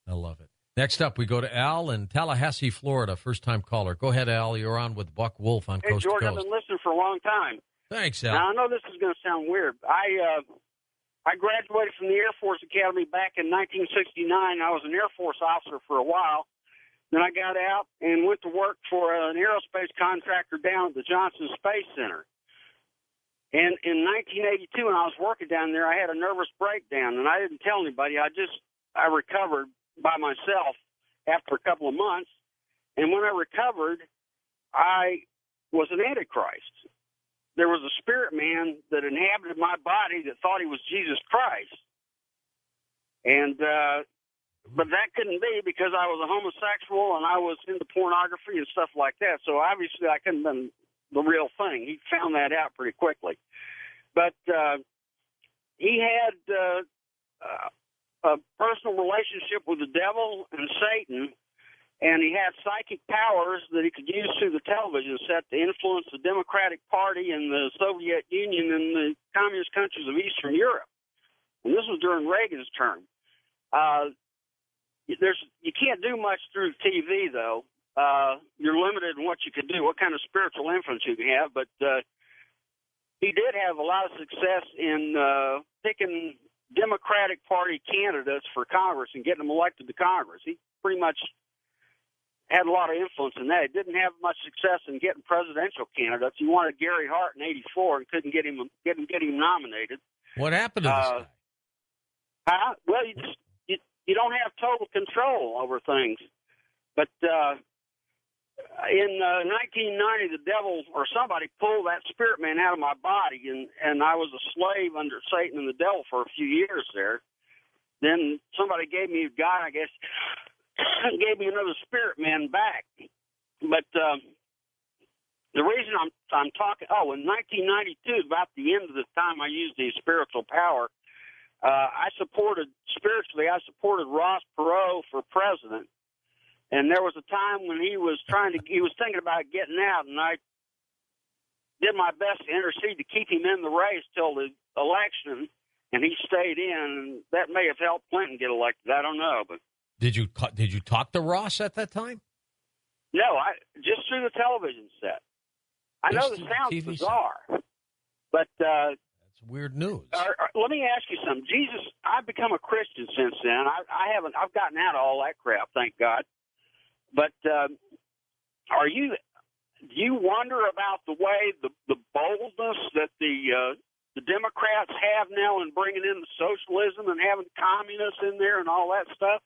I love it. Next up, we go to Al in Tallahassee, Florida, first-time caller. Go ahead, Al. You're on with Buck Wolf on Coast George, to Coast. I've been listening for a long time. Thanks, Al. Now, I know this is going to sound weird. I graduated from the Air Force Academy back in 1969. I was an Air Force officer for a while. Then I got out and went to work for an aerospace contractor down at the Johnson Space Center. And in 1982, when I was working down there, I had a nervous breakdown, and I didn't tell anybody. I recovered by myself after a couple of months. And when I recovered, I was an Antichrist. There was a spirit man that inhabited my body that thought he was Jesus Christ. And, but that couldn't be because I was a homosexual and I was into pornography and stuff like that. So obviously I couldn't have been the real thing. He found that out pretty quickly. But he had a personal relationship with the devil and Satan, and he had psychic powers that he could use through the television set to influence the Democratic Party and the Soviet Union and the communist countries of Eastern Europe. And this was during Reagan's term. You can't do much through TV, though. You're limited in what you can do, what kind of spiritual influence you can have. But he did have a lot of success in picking Democratic Party candidates for Congress and getting them elected to Congress. He pretty much had a lot of influence in that. He didn't have much success in getting presidential candidates. He wanted Gary Hart in '84 and couldn't get him nominated. What happened to this guy? Well, you don't have total control over things. But in 1990, the devil or somebody pulled that spirit man out of my body, and I was a slave under Satan and the devil for a few years there. Then somebody gave me God, I guess, gave me another spirit man back. But the reason I'm talking, in 1992, about the end of the time I used the spiritual power, I supported Ross Perot for president. And there was a time when he was thinking about getting out, and I did my best to intercede to keep him in the race till the election, and he stayed in, and that may have helped Clinton get elected. I don't know, but did you talk to Ross at that time? No, just through the television set. I know this sounds bizarre, but that's weird news. Let me ask you something. Jesus, I've become a Christian since then. I've gotten out of all that crap, thank God. But do you wonder about the way the boldness that the Democrats have now in bringing in the socialism and having communists in there and all that stuff?